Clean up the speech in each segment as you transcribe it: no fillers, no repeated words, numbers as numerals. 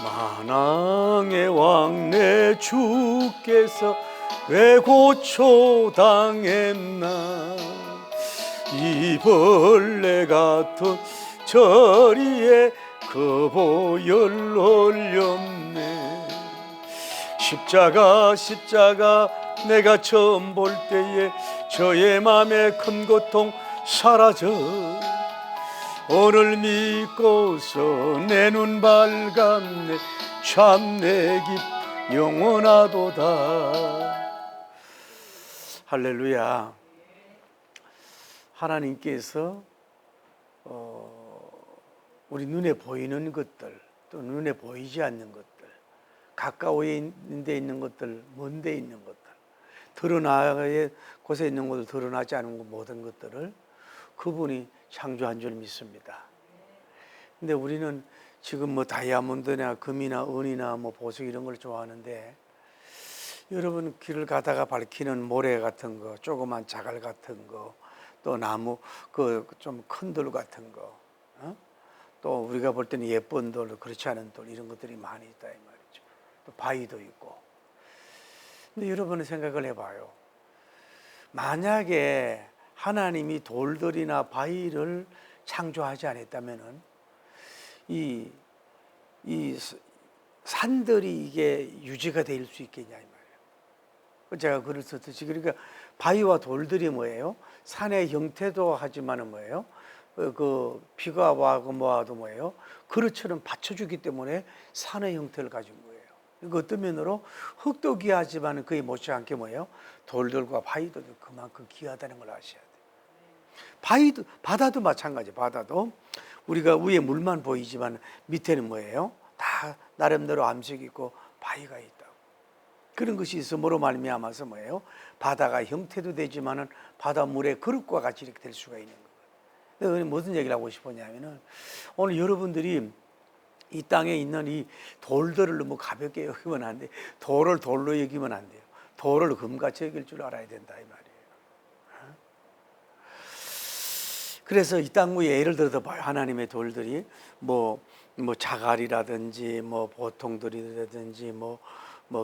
만왕의 왕 내 주께서 왜 고초당했나. 이 벌레 같은 저리에 그 보혈 흘렸네. 십자가 내가 처음 볼 때에 저의 맘에 큰 고통 사라져. 오늘 믿고서 내 눈 밝았네. 참 내 깁 영원하도다. 할렐루야. 하나님께서 우리 눈에 보이는 것들, 또 눈에 보이지 않는 것들, 가까워에 있는 데 있는 것들, 먼 데 있는 것들, 드러나의 곳에 있는 것들, 드러나지 않은 모든 것들을 그분이 창조한 줄 믿습니다. 근데 우리는 지금 뭐 다이아몬드나 금이나 은이나 뭐 보석 이런 걸 좋아하는데, 여러분 길을 가다가 밝히는 모래 같은 거, 조그만 자갈 같은 거, 또 나무 그 좀 큰 돌 같은 거, 또 우리가 볼 때는 예쁜 돌, 그렇지 않은 돌, 이런 것들이 많이 있다 이 말이죠. 또 바위도 있고. 근데 여러분은 생각을 해봐요. 만약에 하나님이 돌들이나 바위를 창조하지 않았다면은 이 산들이 이게 유지가 될 수 있겠냐 이 말이에요. 제가 글을 썼듯이, 그러니까 바위와 돌들이 뭐예요? 산의 형태도 하지만은 뭐예요? 그 비가 와고 뭐와도 뭐예요? 그릇처럼 받쳐주기 때문에 산의 형태를 가진 거예요. 그 어떤 면으로 흙도 귀하지만 거의 못지않게 뭐예요? 돌들과 바위들도 그만큼 귀하다는 걸 아셔야 돼요. 바위도, 바다도 마찬가지. 바다도 우리가 위에 물만 보이지만 밑에는 뭐예요? 다 나름대로 암석이 있고 바위가 있다고. 그런 것이 있음으로 말미암아서 뭐예요? 바다가 형태도 되지만은 바닷물의 그릇과 같이 이렇게 될 수가 있는 거예요. 근데 무슨 얘기를 하고 싶었냐면은, 오늘 여러분들이 이 땅에 있는 이 돌들을 너무 가볍게 여기면 안 돼. 돌을 돌로 여기면 안 돼요. 돌을 금같이 여길 줄 알아야 된다 이 말이에요. 그래서 이 땅 위에 예를 들어서 봐요. 하나님의 돌들이 뭐 자갈이라든지 뭐 보통돌이라든지 뭐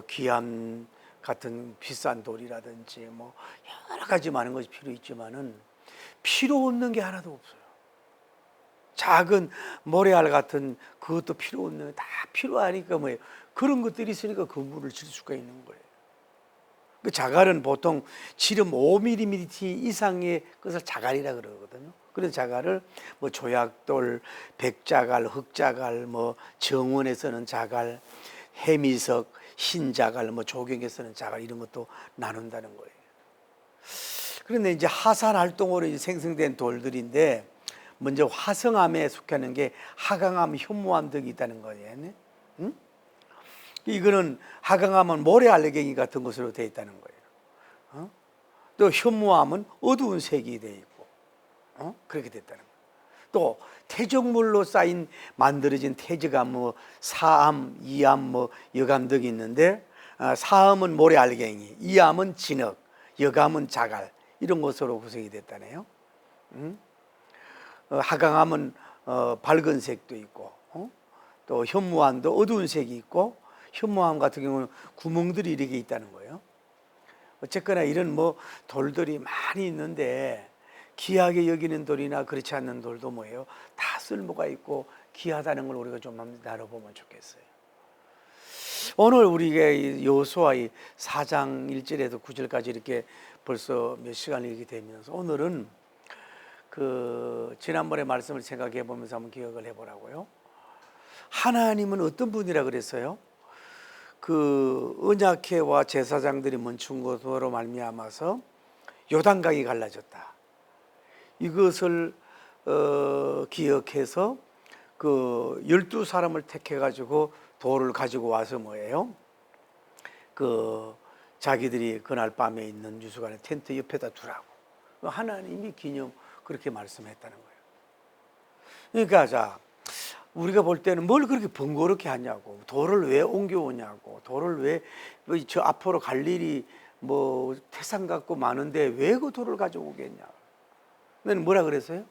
귀한 같은 비싼 돌이라든지 뭐 여러 가지 많은 것이 필요 있지만은 필요 없는 게 하나도 없어요. 작은 모래알 같은 그것도 필요 없는 게 다 필요하니까 뭐예요? 그런 것들이 있으니까 건물을 질 수가 있는 거예요. 그 자갈은 보통 지름 5mm 이상의 것을 자갈이라 그러거든요. 그래서 자갈을 뭐 조약돌, 백자갈, 흑자갈, 뭐 정원에서는 자갈, 해미석, 흰자갈, 뭐 조경에서는 자갈, 이런 것도 나눈다는 거예요. 그런데 이제 하산 활동으로 생성된 돌들인데, 먼저 화성암에 속하는 게 하강암, 현무암 등이 있다는 거예요. 응? 이거는 하강암은 모래 알갱이 같은 것으로 되어 있다는 거예요. 또 현무암은 어두운 색이 되어 있고, 그렇게 됐다는 거예요. 또 태적물로 쌓인 만들어진 태적암, 뭐 사암, 이암, 뭐 여감 등이 있는데, 사암은 모래 알갱이, 이암은 진흙, 여감은 자갈, 이런 것으로 구성이 됐다네요. 하강암은 밝은 색도 있고, 또 현무암도 어두운 색이 있고, 현무암 같은 경우는 구멍들이 이렇게 있다는 거예요. 어쨌거나 이런 뭐 돌들이 많이 있는데, 귀하게 여기는 돌이나 그렇지 않는 돌도 뭐예요? 다 쓸모가 있고 귀하다는 걸 우리가 좀 한번 나눠보면 좋겠어요. 오늘 우리가 여호수아 4장 1절에서 9절까지 이렇게 벌써 몇 시간을 읽게 되면서, 오늘은 그 지난번에 말씀을 생각해 보면서 한번 기억을 해보라고요. 하나님은 어떤 분이라 그랬어요? 그 언약궤와 제사장들이 멈춘 것으로 말미암아서 요단강이 갈라졌다. 이것을 기억해서 그 12사람을 택해 가지고 돌을 가지고 와서 뭐예요? 그 자기들이 그날 밤에 있는 유수관의 텐트 옆에다 두라고 하나님이 기념 그렇게 말씀했다는 거예요. 그러니까 자, 우리가 볼 때는 뭘 그렇게 번거롭게 하냐고, 돌을 왜 옮겨오냐고, 돌을 왜 저 앞으로 갈 일이 뭐 태산 같고 많은데 왜 그 돌을 가져오겠냐. 뭐라 그랬어요?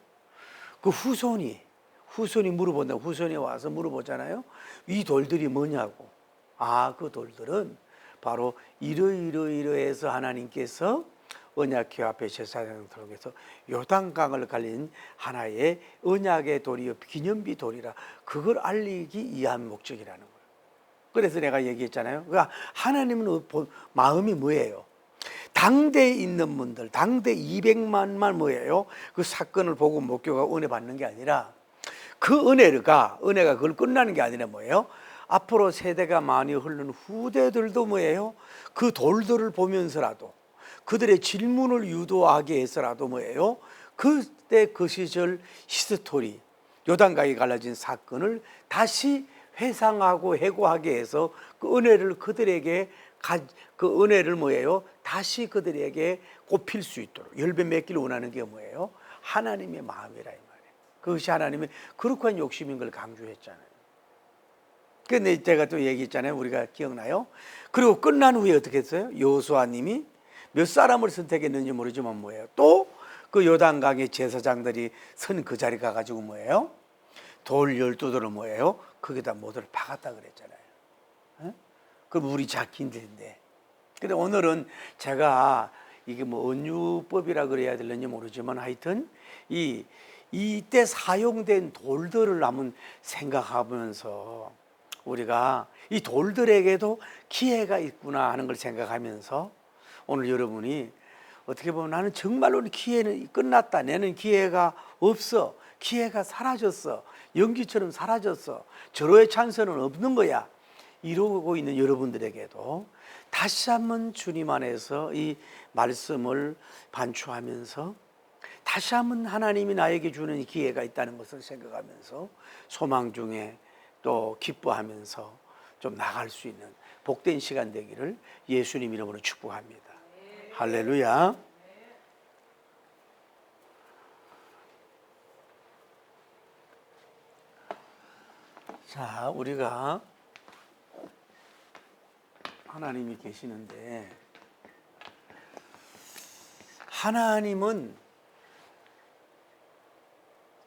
그 후손이 후손이 물어본다. 후손이 와서 물어보잖아요. 이 돌들이 뭐냐고. 아, 그 돌들은 바로 이러이러해서 하나님께서 언약궤 앞에 제사장을 통해서 요단강을 갈린 하나의 언약의 돌이요 기념비 돌이라, 그걸 알리기 위한 목적이라는 거예요. 그래서 내가 얘기했잖아요. 그러니까 하나님은 마음이 뭐예요? 당대에 있는 분들, 당대 200만만 뭐예요? 그 사건을 보고 목교가 은혜 받는 게 아니라, 그 은혜가 그걸 끝나는 게 아니라 뭐예요? 앞으로 세대가 많이 흐르는 후대들도 뭐예요? 그 돌들을 보면서라도, 그들의 질문을 유도하게 해서라도 뭐예요? 그때 그 시절 히스토리, 요단강이 갈라진 사건을 다시 회상하고 회고하게 해서 그 은혜를 그들에게, 그 은혜를 뭐예요? 다시 그들에게 꼽힐 수 있도록 열배 맺기를 원하는 게 뭐예요? 하나님의 마음이라 이 말이에요. 그것이 하나님의 거룩한 욕심인 걸 강조했잖아요. 근데 제가 또 얘기했잖아요. 우리가 기억나요? 그리고 끝난 후에 어떻게 했어요? 여호수아님이 몇 사람을 선택했는지 모르지만 뭐예요? 또 그 요단강의 제사장들이 선 그 자리 가가지고 뭐예요? 돌 12돌을 뭐예요? 거기다 모두를 박았다 그랬잖아요. 에? 그럼 우리 작긴인데. 근데 오늘은 제가 이게 뭐 언유법이라 그래야 될는지 모르지만 하여튼 이때 사용된 돌들을 한번 생각하면서 우리가 이 돌들에게도 기회가 있구나 하는 걸 생각하면서 오늘 여러분이 어떻게 보면 나는 정말로 기회는 끝났다, 내는 기회가 없어, 기회가 사라졌어, 연기처럼 사라졌어, 절호의 찬스는 없는 거야, 이러고 있는 여러분들에게도 다시 한번 주님 안에서 이 말씀을 반추하면서 다시 한번 하나님이 나에게 주는 기회가 있다는 것을 생각하면서 소망 중에 또 기뻐하면서 좀 나갈 수 있는 복된 시간 되기를 예수님 이름으로 축복합니다. 할렐루야. 자, 우리가 하나님이 계시는데, 하나님은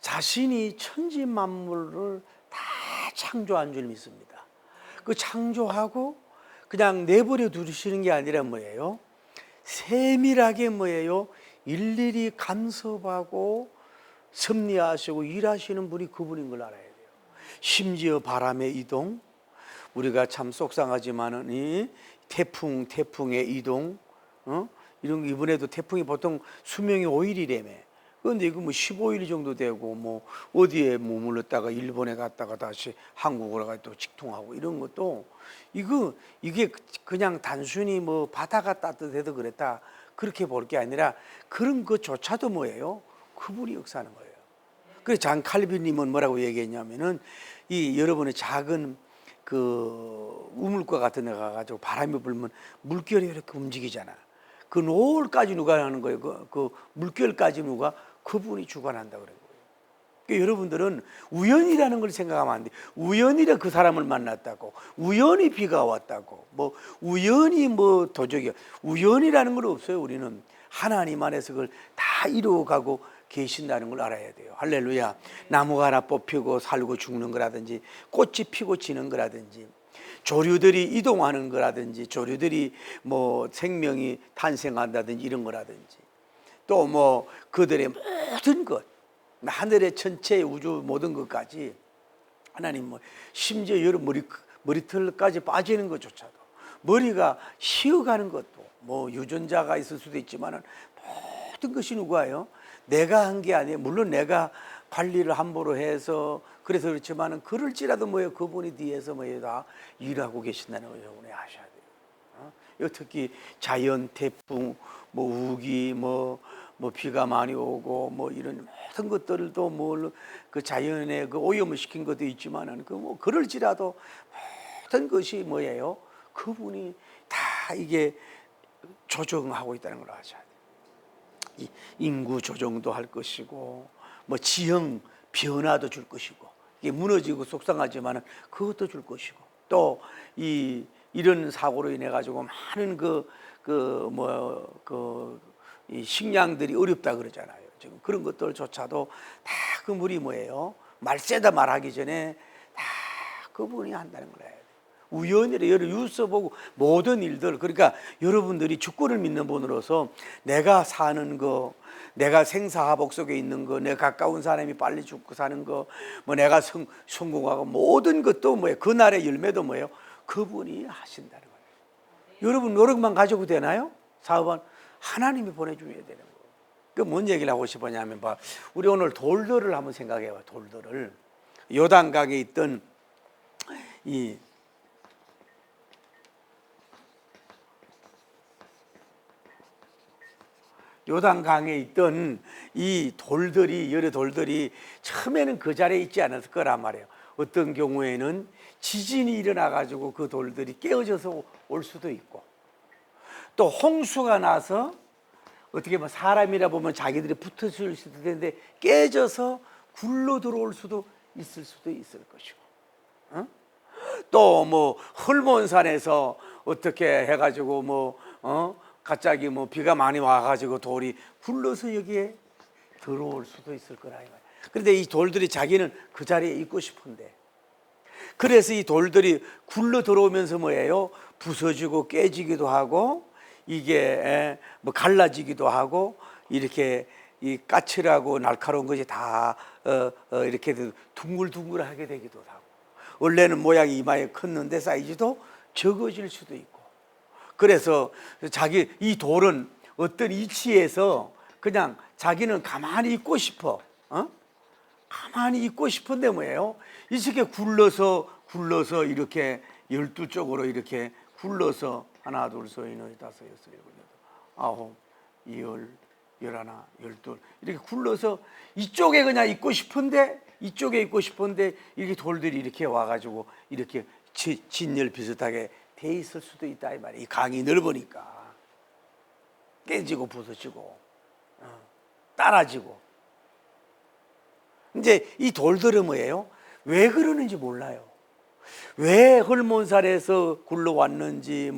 자신이 천지 만물을 다 창조한 줄 믿습니다. 그 창조하고 그냥 내버려 두시는 게 아니라 뭐예요? 세밀하게 뭐예요? 일일이 간섭하고 섭리하시고 일하시는 분이 그분인 걸 알아야 돼요. 심지어 바람의 이동, 우리가 참 속상하지만은 이 태풍의 이동, 이런 거 이번에도 태풍이 보통 수명이 5일이라며. 그런데 이거 뭐 15일 정도 되고 뭐 어디에 머물렀다가 일본에 갔다가 다시 한국으로 가 또 직통하고 이런 것도 이게 그냥 단순히 뭐 바다가 따뜻해도 그랬다 그렇게 볼 게 아니라 그런 것조차도 뭐예요? 그분이 역사하는 거예요. 그래서 잔 칼빈님은 뭐라고 얘기했냐면은 이 여러분의 작은 그 우물가 같은 데 가가지고 바람이 불면 물결이 이렇게 움직이잖아. 그 노을까지 누가 하는 거예요? 그 물결까지 누가? 그분이 주관한다 그런 거예요. 그러니까 여러분들은 우연이라는 걸 생각하면 안 돼. 우연이라 그 사람을 만났다고, 우연히 비가 왔다고, 뭐 우연히 뭐 도적이, 우연이라는 건 없어요. 우리는 하나님 안에서 그걸 다 이루어가고 계신다는 걸 알아야 돼요. 할렐루야. 나무가 하나 뽑히고 살고 죽는 거라든지, 꽃이 피고 지는 거라든지, 조류들이 이동하는 거라든지, 조류들이 뭐 생명이 탄생한다든지 이런 거라든지, 또 뭐 그들의 모든 것, 하늘의 전체 우주 모든 것까지 하나님 뭐 심지어 여러분 머리털까지 빠지는 것조차도, 머리가 쉬어가는 것도, 뭐 유전자가 있을 수도 있지만은 모든 것이 누구예요? 내가 한 게 아니에요. 물론 내가 관리를 함부로 해서 그래서 그렇지만은 그럴지라도 뭐예요? 그분이 뒤에서 뭐예요? 다 일하고 계신다는 걸 여러분이 아셔야 돼요. 특히 자연, 태풍, 뭐 우기, 뭐 비가 많이 오고 뭐 이런 모든 것들도 뭐 그 자연의 그 오염을 시킨 것도 있지만은 그 뭐 그럴지라도 모든 것이 뭐예요? 그분이 다 이게 조정하고 있다는 걸 아셔야 돼요. 인구 조정도 할 것이고, 뭐 지형 변화도 줄 것이고, 이게 무너지고 속상하지만은 그것도 줄 것이고, 또 이런 사고로 인해 가지고 많은 이 식량들이 어렵다 그러잖아요. 지금 그런 것들조차도 다 그 물이 뭐예요? 말세다 말하기 전에 다 그분이 한다는 거예요. 우연이래. 여러 뉴스 보고 모든 일들, 그러니까 여러분들이 주권을 믿는 분으로서 내가 사는 거, 내가 생사화복 속에 있는 거, 내 가까운 사람이 빨리 죽고 사는 거, 뭐 내가 성공하고 모든 것도 뭐예요? 그날의 열매도 뭐예요? 그분이 하신다는 거예요. 여러분 노력만 가지고 되나요? 사업은 하나님이 보내주셔야 되는 거예요. 그 뭔 얘기를 하고 싶었냐면, 우리 오늘 돌들을 한번 생각해봐. 돌들을 요단강에 있던 이 요단강에 있던 이 돌들이, 여러 돌들이 처음에는 그 자리에 있지 않았을 거란 말이에요. 어떤 경우에는 지진이 일어나 가지고 그 돌들이 깨어져서 올 수도 있고, 또 홍수가 나서 어떻게 보면 사람이라 보면 자기들이 붙어질 수도 있는데 깨져서 굴러 들어올 수도 있을 것이고, 또 뭐 헐몬산에서 어떻게 해가지고 갑자기 비가 많이 와가지고 돌이 굴러서 여기에 들어올 수도 있을 거라 이 말이야. 그런데 이 돌들이 자기는 그 자리에 있고 싶은데, 그래서 이 돌들이 굴러 들어오면서 뭐예요? 부서지고 깨지기도 하고, 이게 갈라지기도 하고, 이렇게 이 까칠하고 날카로운 것이 다 이렇게 둥글둥글하게 되기도 하고, 원래는 모양이 이마에 컸는데 사이즈도 적어질 수도 있고. 그래서 이 돌은 어떤 위치에서 그냥 자기는 가만히 있고 싶어, 가만히 있고 싶은데 뭐예요? 이렇게 굴러서 이렇게 12쪽으로 이렇게 굴러서 하나 둘셋 넷 다섯 여섯 일곱 여덟 아홉 열 열하나 열둘 이렇게 굴러서 이쪽에 그냥 있고 싶은데 이렇게 돌들이 이렇게 와가지고 이렇게 진열 비슷하게 돼 있을 수도 있다 이 말이에요. 이 강이 넓으니까 깨지고 부서지고 따라지고. 이제 이 돌들은 뭐예요? 왜 그러는지 몰라요. 왜 헐몬살에서 굴러왔는지,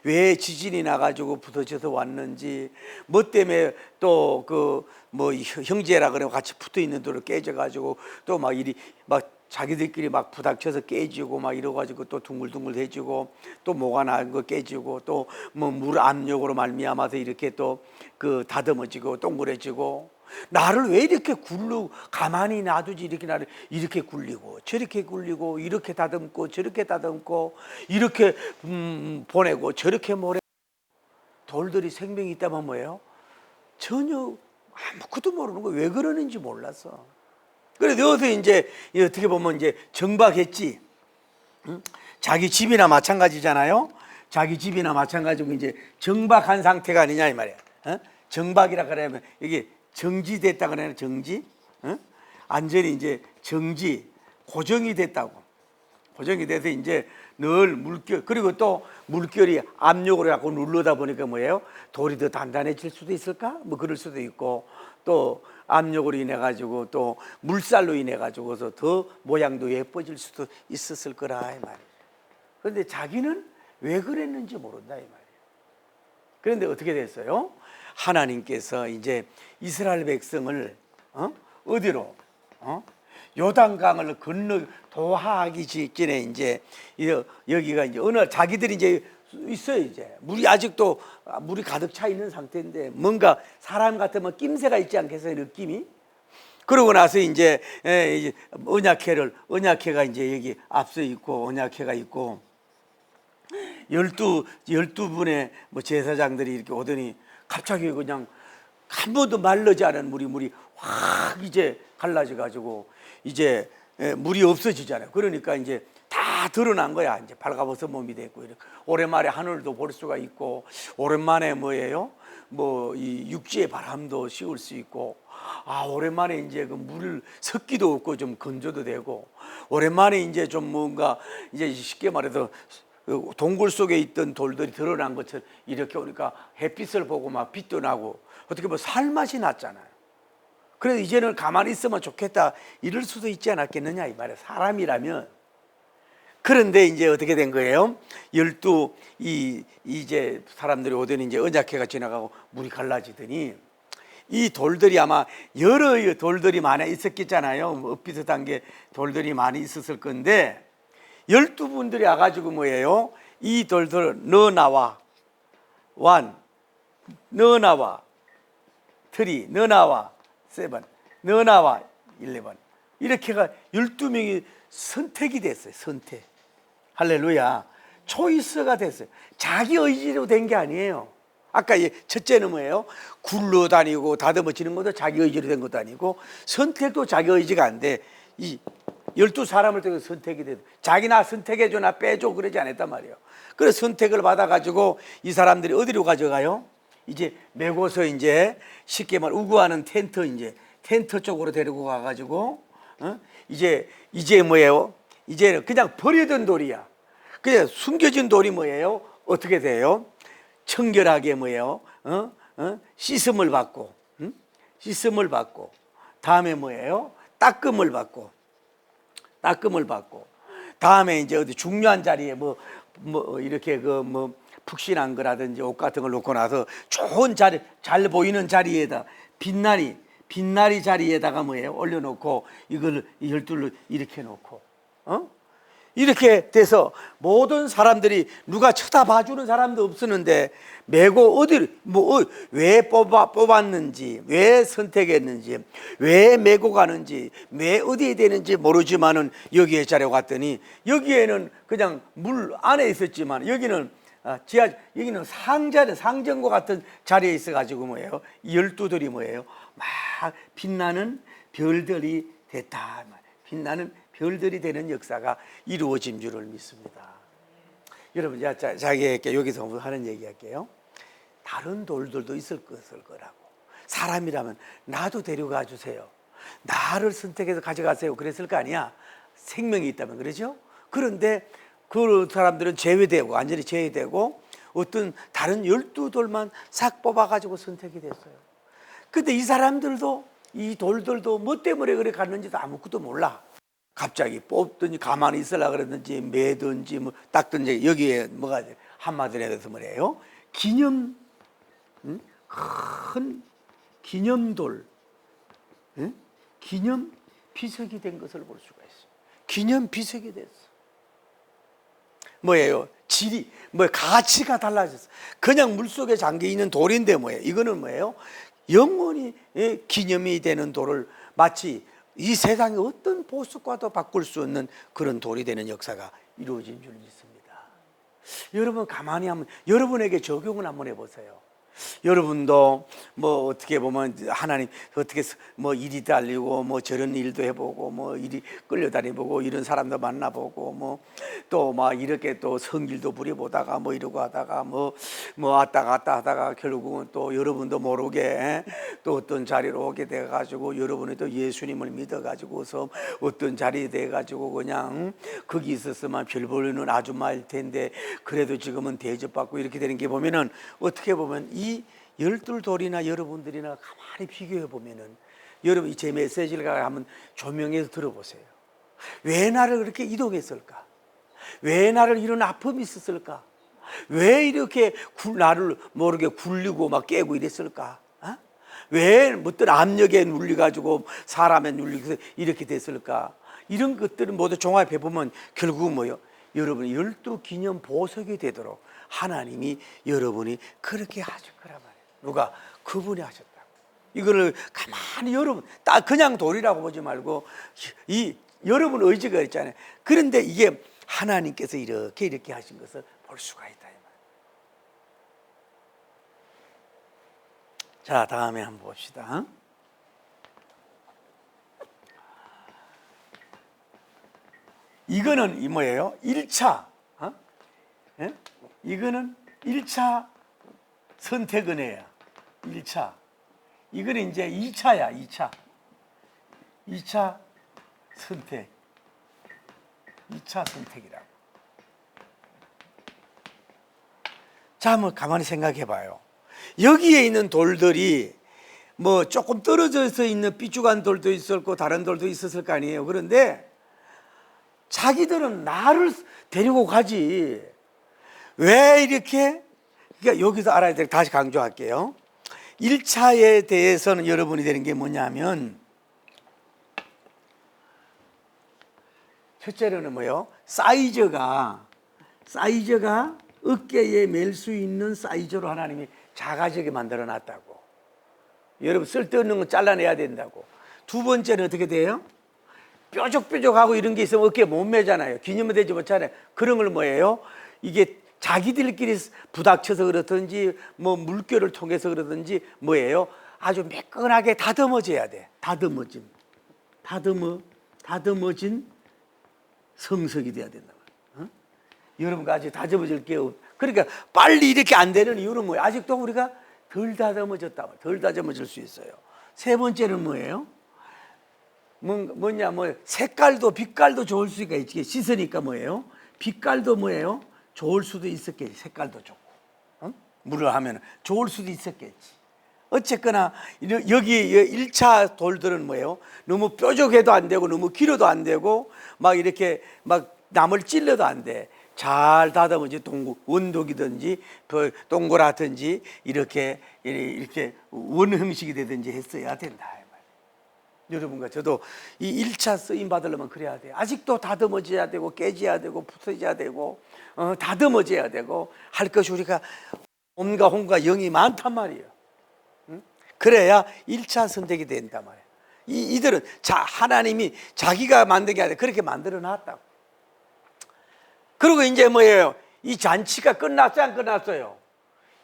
왜 지진이 나가지고 부서져서 왔는지, 뭐 때문에 또 형제라 그래 같이 붙어 있는 돌을 깨져가지고 또 자기들끼리 부닥쳐서 깨지고 이래가지고 또 둥글둥글해지고, 또 뭐가 난 거 깨지고, 또 물 압력으로 말미암아서 이렇게 또 다듬어지고 동그래지고. 나를 왜 이렇게 가만히 놔두지? 이렇게 나를 이렇게 굴리고 저렇게 굴리고, 이렇게 다듬고 저렇게 다듬고, 이렇게 보내고 저렇게 모래. 돌들이 생명이 있다면 뭐예요? 전혀 아무것도 모르는 거예요. 왜 그러는지 몰랐어. 그래서 여기서 이제 어떻게 보면 이제 정박했지. 자기 집이나 마찬가지잖아요. 자기 집이나 마찬가지고 이제 정박한 상태가 아니냐 이 말이야. 정박이라 그러면 이게 정지됐다 그러나, 정지? 완전히 이제 고정이 됐다고. 고정이 돼서 이제 늘 물결, 그리고 또 물결이 압력으로 갖고 누르다 보니까 뭐예요? 돌이 더 단단해질 수도 있을까? 그럴 수도 있고, 또 압력으로 인해 가지고 또 물살로 인해 가지고서 더 모양도 예뻐질 수도 있었을 거라 이 말이에요. 그런데 자기는 왜 그랬는지 모른다 이 말이에요. 그런데 어떻게 됐어요? 하나님께서 이제 이스라엘 백성을 어디로? 요단강을 도하기 직전에 이제 여기가 이제 어느 자기들이 이제 있어요. 이제 아직도 물이 가득 차 있는 상태인데, 뭔가 사람 같으면 낌새가 있지 않겠어요? 느낌이. 그러고 나서 이제 언약궤가 이제 여기 앞서 있고, 언약궤가 있고, 12분의 제사장들이 이렇게 오더니 갑자기 그냥 한 번도 마르지 않은 물이 확 이제 갈라져 가지고 이제 물이 없어지잖아요. 그러니까 이제 다 드러난 거야. 이제 발가벗은 몸이 됐고, 이렇게 오랜만에 하늘도 볼 수가 있고, 오랜만에 이 육지의 바람도 씌울 수 있고, 오랜만에 이제 그 물 섞기도 없고 좀 건조도 되고, 오랜만에 이제 좀 뭔가 이제 쉽게 말해서 동굴 속에 있던 돌들이 드러난 것처럼 이렇게 오니까 햇빛을 보고 빛도 나고, 어떻게 보면 살맛이 났잖아요. 그래서 이제는 가만히 있으면 좋겠다 이럴 수도 있지 않았겠느냐 이 말이에요. 사람이라면. 그런데 이제 어떻게 된 거예요? 이제 사람들이 오더니 이제 언약궤가 지나가고 물이 갈라지더니 이 돌들이 아마 여러 돌들이 많이 있었겠잖아요. 뭐 비슷한 게 돌들이 많이 있었을 건데 12분들이 와가지고 뭐예요? 이 돌들 너 나와 원, 너 나와 트리, 너 나와 세븐, 너 나와 11 이렇게가 12명이 선택이 됐어요. 선택. 할렐루야. 초이스가 됐어요. 자기 의지로 된 게 아니에요. 아까 첫째는 뭐예요? 굴러다니고 다듬어지는 것도 자기 의지로 된 것도 아니고 선택도 자기 의지가 안 돼. 이 12사람을 통해서 선택이 돼. 자기 나 선택해줘 나 빼줘 그러지 않았단 말이에요. 그래서 선택을 받아가지고 이 사람들이 어디로 가져가요? 이제 메고서 이제 쉽게 말 우구하는 텐트 쪽으로 데리고 가가지고 이제 뭐예요? 이제 그냥 버려둔 돌이야. 그냥 숨겨진 돌이 뭐예요? 어떻게 돼요? 청결하게 뭐예요? 씻음을 받고, 씻음을 받고, 다음에 뭐예요? 닦음을 받고, 다음에 이제 어디 중요한 자리에 뭐 이렇게 푹신한 거라든지 옷 같은 걸 놓고 나서 좋은 자리, 잘 보이는 자리에다 빛나리 자리에다가 뭐예요? 올려놓고 이걸 열둘로 이렇게 놓고, 이렇게 돼서 모든 사람들이 누가 쳐다봐주는 사람도 없었는데 메고 어디를 왜 뽑았는지 왜 선택했는지 왜 메고 가는지 왜 어디에 되는지 모르지만은 여기에 자려 갔더니 여기에는 그냥 물 안에 있었지만 여기는 여기는 상전과 같은 자리에 있어가지고 뭐예요? 12들이 뭐예요? 막 빛나는 별들이 됐다. 빛나는 별들이 되는 역사가 이루어진 줄을 믿습니다. 여러분, 자기에게 여기서 하는 얘기 할게요. 다른 돌들도 있을 거라고. 사람이라면 나도 데려가 주세요. 나를 선택해서 가져가세요. 그랬을 거 아니야. 생명이 있다면 그러죠? 그런데 그 사람들은 제외되고 완전히 제외되고 어떤 다른 12돌만 싹 뽑아가지고 선택이 됐어요. 근데 이 사람들도 이 돌들도 뭐 때문에 그래 갔는지도 아무것도 몰라. 갑자기 뽑든지 가만히 있으려고 그러든지 매든지 뭐 닦든지 여기에 뭐가 한마디로 해서 뭐래요? 큰 기념돌, 기념 비석이 된 것을 볼 수가 있어요. 기념 비석이 됐어. 뭐예요? 질이 가치가 달라졌어. 그냥 물속에 잠겨 있는 돌인데 뭐예요? 이거는 뭐예요? 영원히 기념이 되는 돌을 마치 이 세상의 어떤 보석과도 바꿀 수 없는 그런 돌이 되는 역사가 이루어진 줄 믿습니다. 여러분 가만히 한번 여러분에게 적용을 한번 해보세요. 여러분도 뭐 어떻게 보면 하나님 어떻게 뭐 일이 달리고 뭐 저런 일도 해보고 뭐 일이 끌려다니보고 이런 사람도 만나보고 뭐 또 막 이렇게 또 성질도 부려보다가 뭐 이러고 하다가 뭐 왔다 갔다 하다가 결국은 또 여러분도 모르게 또 어떤 자리로 오게 돼가지고 여러분이 또 예수님을 믿어가지고서 어떤 자리에 돼가지고 그냥 거기 있었으면 별 보이는 아줌마일 텐데 그래도 지금은 대접받고 이렇게 되는 게 보면은 어떻게 보면 이 12돌이나 여러분들이나 가만히 비교해 보면은 여러분 제 메시지를 한번 조명해서 들어보세요. 왜 나를 그렇게 이동했을까? 왜 나를 이런 아픔이 있었을까? 왜 이렇게 나를 모르게 굴리고 막 깨고 이랬을까? 왜 어떤 압력에 눌려가지고 사람에 눌려서 이렇게 됐을까? 이런 것들은 모두 종합해 보면 결국은 뭐예요? 여러분 12기념 보석이 되도록 하나님이 여러분이 그렇게 하실 거란 말이에요. 누가? 그분이 하셨다고. 이거를 가만히 여러분 딱 그냥 돌이라고 보지 말고 이 여러분 의지가 있잖아요. 그런데 이게 하나님께서 이렇게 하신 것을 볼 수가 있다. 자, 다음에 한번 봅시다. 이거는 뭐예요? 1차. 이거는 1차 선택은혜야. 1차. 이거는 이제 2차야. 2차 선택. 2차 선택이라고. 자, 한번 가만히 생각해 봐요. 여기에 있는 돌들이 뭐 조금 떨어져서 있는 삐죽한 돌도 있었고 다른 돌도 있었을 거 아니에요. 그런데 자기들은 나를 데리고 가지. 왜 이렇게? 그러니까 여기서 알아야 될, 다시 강조할게요. 1차에 대해서는 여러분이 되는 게 뭐냐면, 첫째로는 뭐예요? 사이즈가 어깨에 멜 수 있는 사이즈로 하나님이 작아지게 만들어 놨다고. 여러분 쓸데없는 거 잘라내야 된다고. 두 번째는 어떻게 돼요? 뾰족뾰족하고 이런 게 있으면 어깨에 못 매잖아요. 기념이 되지 못하네. 그런 걸 뭐예요? 이게 자기들끼리 부닥쳐서 그렇든지 뭐 물결을 통해서 그러든지 뭐예요? 아주 매끈하게 다듬어져야 돼. 다듬어진 성석이 돼야 된다. 여러분과 아직 다듬어질 게 없. 그러니까 빨리 이렇게 안 되는 이유는 뭐예요? 아직도 우리가 덜 다듬어질 수 있어요. 세 번째는 뭐예요? 뭐냐, 색깔도, 빛깔도 좋을 수가 있지. 씻으니까 뭐예요? 빛깔도 뭐예요? 좋을 수도 있었겠지. 색깔도 좋고. 물을 하면 좋을 수도 있었겠지. 어쨌거나, 여기 1차 돌들은 뭐예요? 너무 뾰족해도 안 되고, 너무 길어도 안 되고, 막 이렇게 막 남을 찔러도 안 돼. 잘 다듬어지 원독이든지 동그랗든지 이렇게 원 형식이 되든지 했어야 된다. 여러분과 저도 이 1차 쓰임 받으려면 그래야 돼요. 아직도 다듬어져야 되고 깨져야 되고 부서져야 되고 다듬어져야 되고 할 것이 우리가 온갖 영이 많단 말이에요. 그래야 1차 선택이 된단 말이에요. 이들은 하나님이 자기가 만든 게 아니라 그렇게 만들어 놨다고. 그리고 이제 뭐예요? 이 잔치가 끝났어요, 안 끝났어요?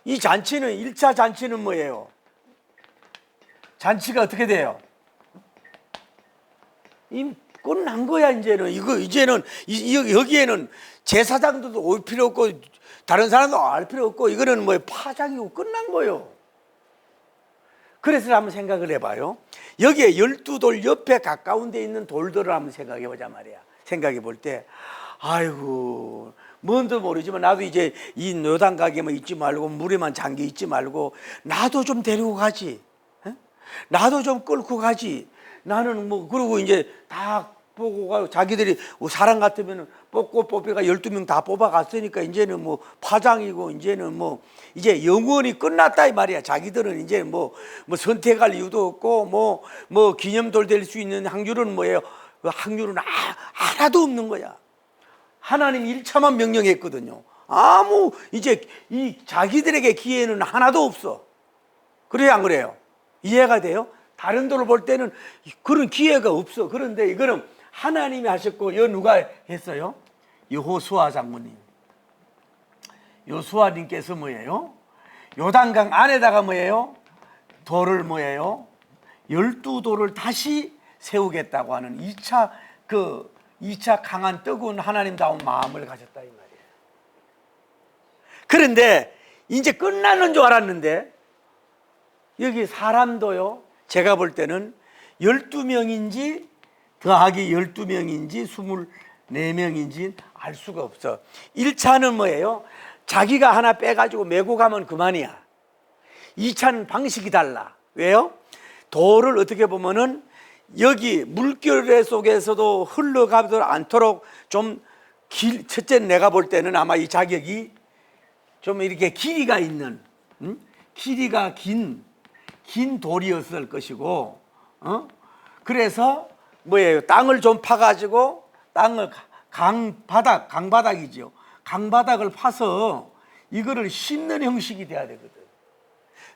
이 잔치는 1차 잔치는 뭐예요? 잔치가 어떻게 돼요? 끝난 거야. 이제는 여기에는 제사장들도 올 필요 없고 다른 사람도 알 필요 없고 이거는 뭐 파장이고 끝난 거예요. 그래서 한번 생각을 해봐요. 여기에 12돌 옆에 가까운 데 있는 돌들을 한번 생각해 보자 말이야. 생각해 볼 때 아이고 뭔도 모르지만 나도 이제 이 요단가게만 있지 말고 물에만 잠겨 있지 말고 나도 좀 데리고 가지. 나도 좀 끌고 가지. 나는 그러고 이제 다 보고 가요. 자기들이 사람 같으면 뽑기가 12명 다 뽑아갔으니까 이제는 파장이고 이제는 이제 영원히 끝났다 이 말이야. 자기들은 이제 선택할 이유도 없고 기념돌 될 수 있는 확률은 뭐예요? 그 확률은 하나도 없는 거야. 하나님 1차만 명령했거든요. 이제 이 자기들에게 기회는 하나도 없어. 그래요, 안 그래요? 이해가 돼요? 다른 돌을 볼 때는 그런 기회가 없어. 그런데 이거는 하나님이 하셨고, 이거 누가 했어요? 여호수아 장모님. 여호수아님께서 뭐예요? 요단강 안에다가 뭐예요? 돌을 뭐예요? 12돌을 다시 세우겠다고 하는 2차 강한 뜨거운 하나님다운 마음을 가졌다 이 말이에요. 그런데 이제 끝나는 줄 알았는데 여기 사람도요, 제가 볼 때는 12명인지 더하기 12명인지 24명인지 알 수가 없어. 1차는 뭐예요? 자기가 하나 빼가지고 메고 가면 그만이야. 2차는 방식이 달라. 왜요? 돌을 어떻게 보면은 여기 물결 속에서도 흘러가지 않도록 좀 첫째는 내가 볼 때는 아마 이 자격이 좀 이렇게 길이가 있는, 길이가 긴 돌이었을 것이고, 그래서 뭐예요? 땅을 좀 파가지고 땅을 강바닥이죠. 강바닥을 파서 이거를 심는 형식이 돼야 되거든.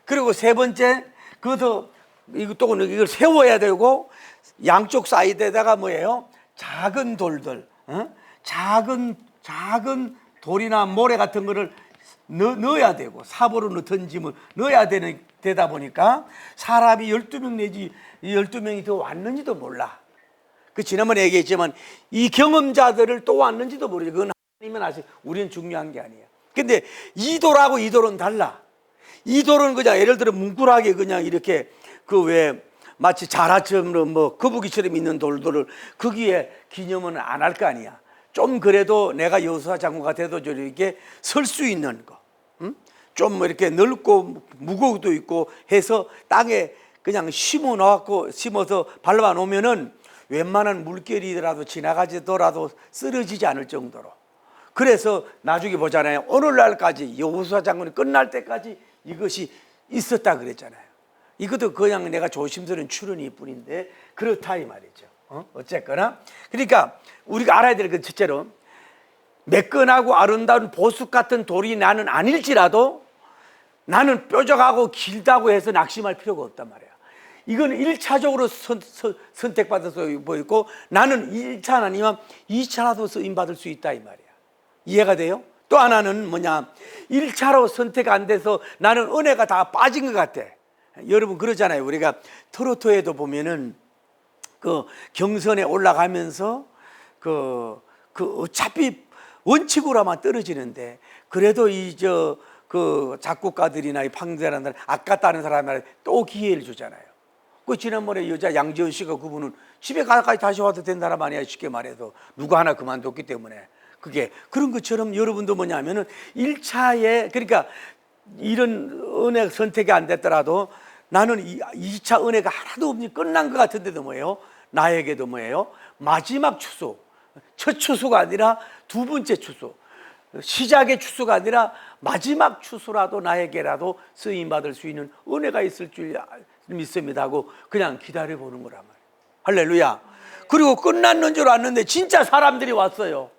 그리고 세 번째, 이걸 세워야 되고 양쪽 사이드에다가 뭐예요? 작은 돌들, 작은 돌이나 모래 같은 거를 넣어야 되고 삽으로 넣든지 넣어야 되다 보니까 사람이 12명 내지 12명이 더 왔는지도 몰라. 지난번에 얘기했지만 이 경험자들을 또 왔는지도 모르죠. 그건 하나님은 아직 우리는 중요한 게 아니에요. 근데 이 돌하고 이 돌은 달라. 이 돌은 그냥 예를 들어 뭉클하게 그냥 이렇게 마치 자라처럼 거북이처럼 있는 돌들을 거기에 기념은 안 할 거 아니야. 좀 그래도 내가 여호수아 장군가 돼도 이렇게 설 수 있는 거, 좀 이렇게 넓고 무거워도 있고 해서 땅에 그냥 심어서 밟아 놓으면은 웬만한 물결이라도 지나가지더라도 쓰러지지 않을 정도로. 그래서 나중에 보잖아요. 오늘날까지 여호수아 장군이 끝날 때까지 이것이 있었다 그랬잖아요. 이것도 그냥 내가 조심스러운 추론일 뿐인데 그렇다 이 말이죠. 어쨌거나 그러니까 우리가 알아야 될 건 첫째로 매끈하고 아름다운 보석 같은 돌이 나는 아닐지라도 나는 뾰족하고 길다고 해서 낙심할 필요가 없단 말이야. 이건 1차적으로 선택받아서 보이고 나는 1차 아니면 2차라도 쓰임받을 수 있다 이 말이야. 이해가 돼요? 또 하나는 뭐냐, 1차로 선택 안 돼서 나는 은혜가 다 빠진 것 같아. 여러분 그러잖아요. 우리가 트로트에도 보면은 그 경선에 올라가면서 그 어차피 원칙으로만 떨어지는데 그래도 그 작곡가들이나 이 판사라는 사람, 아깝다는 사람한테 또 기회를 주잖아요. 그 지난번에 여자 양지연 씨가 그분은 집에 가까이 다시 와도 된 사람 아니야. 쉽게 말해서 누가 하나 그만뒀기 때문에. 그게 그런 것처럼 여러분도 뭐냐면은 1차에 그러니까 이런 은혜 선택이 안 됐더라도 나는 2차 은혜가 하나도 없니 끝난 것 같은데도 뭐예요? 나에게도 뭐예요? 마지막 추수, 첫 추수가 아니라 두 번째 추수, 시작의 추수가 아니라 마지막 추수라도 나에게라도 쓰임받을 수 있는 은혜가 있을 줄 믿습니다 하고 그냥 기다려보는 거란 말이에요. 할렐루야. 그리고 끝났는 줄 알았는데 진짜 사람들이 왔어요.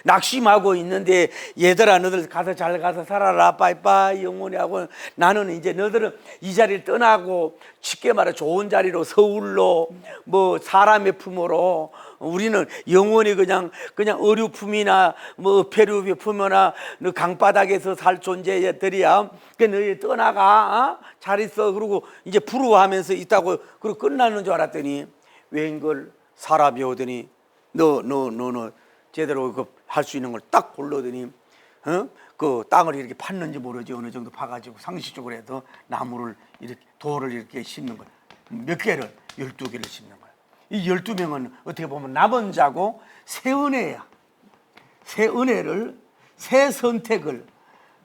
낙심하고 있는데 얘들아 너들 가서 잘 가서 살아라 빠이빠이 영원히 하고 나는 이제 너들은 이 자리를 떠나고 쉽게 말해 좋은 자리로 서울로 뭐 사람의 품으로 우리는 영원히 그냥 어류품이나 뭐 폐류의 품이나 너 강바닥에서 살 존재들이야. 그 너희 떠나가 잘 있어. 그러고 이제 부러워하면서 있다고 그리고 끝나는 줄 알았더니 웬걸 사람이 오더니 너 제대로 할 수 있는 걸 딱 골라더니 그 땅을 이렇게 팠는지 모르지 어느 정도 파가지고 상식적으로 해도 나무를 이렇게 돌을 이렇게 심는 거야. 몇 개를? 12개를 심는 거야. 이 12명은 어떻게 보면 남은 자고 새 은혜야. 새 은혜를 새 선택을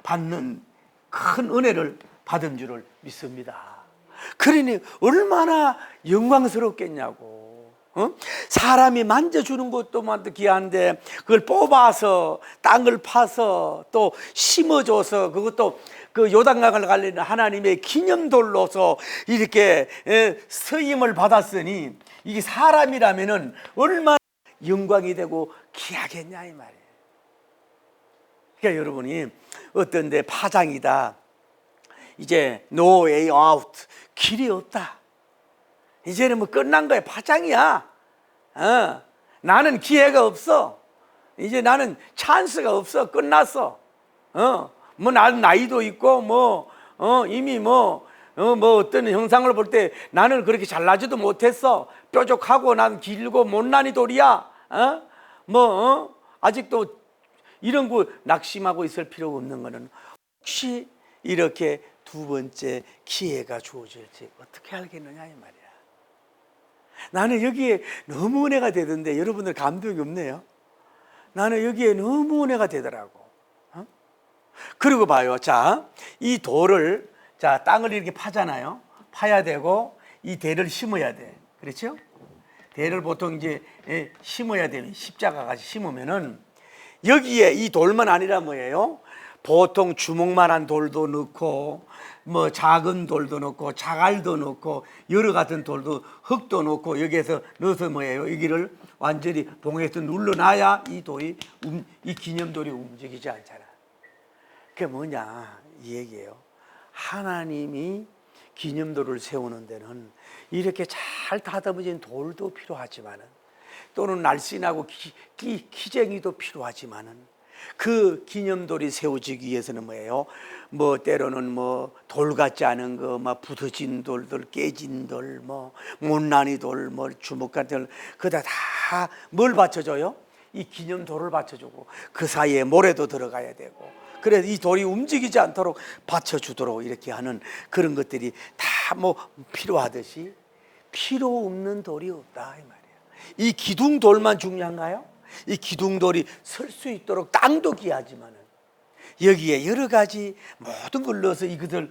받는 큰 은혜를 받은 줄을 믿습니다. 그러니 얼마나 영광스럽겠냐고. 사람이 만져주는 것도 귀한데 그걸 뽑아서 땅을 파서 또 심어줘서 그것도 그 요단강을 갈리는 하나님의 기념돌로서 이렇게 서임을 받았으니 이게 사람이라면은 얼마나 영광이 되고 귀하겠냐 이 말이에요. 그러니까 여러분이 어떤 데 파장이다, 이제 no way out, 길이 없다, 이제는 뭐 끝난 거야, 파장이야. 나는 기회가 없어. 이제 나는 찬스가 없어. 끝났어. 뭐 나는 나이도 있고 이미 어떤 형상을 볼 때 나는 그렇게 잘나지도 못했어. 뾰족하고 난 길고 못난이 돌이야. 아직도 이런 거 낙심하고 있을 필요가 없는 거는 혹시 이렇게 두 번째 기회가 주어질지 어떻게 알겠느냐 이 말이야. 나는 여기에 너무 은혜가 되던데 여러분들 감동이 없네요. 나는 여기에 너무 은혜가 되더라고. 그리고 봐요. 자, 이 돌을 땅을 이렇게 파잖아요. 파야 되고 이 대를 심어야 돼. 그렇죠? 대를 보통 이제 심어야 되는 십자가 같이 심으면은 여기에 이 돌만 아니라 뭐예요? 보통 주먹만한 돌도 넣고 뭐 작은 돌도 넣고 자갈도 넣고 여러 같은 돌도 흙도 넣고 여기에서 넣어서 뭐예요? 여기를 완전히 봉에서 눌러놔야 이 돌이 이 기념돌이 움직이지 않잖아. 그게 뭐냐 이 얘기예요. 하나님이 기념돌을 세우는 데는 이렇게 잘 다듬어진 돌도 필요하지만은 또는 날씬하고 키쟁이도 필요하지만은 그 기념돌이 세워지기 위해서는 뭐예요? 때로는 돌 같지 않은 거, 부서진 돌들, 깨진 돌, 못난이 돌, 주먹 같은 돌, 그다 다 뭘 받쳐줘요? 이 기념돌을 받쳐주고 그 사이에 모래도 들어가야 되고 그래서 이 돌이 움직이지 않도록 받쳐주도록 이렇게 하는 그런 것들이 다 필요하듯이 필요 없는 돌이 없다 이 말이에요. 이 기둥돌만 중요한가요? 이 기둥돌이 설 수 있도록 땅도 귀하지만은 여기에 여러 가지 모든 걸 넣어서 이것을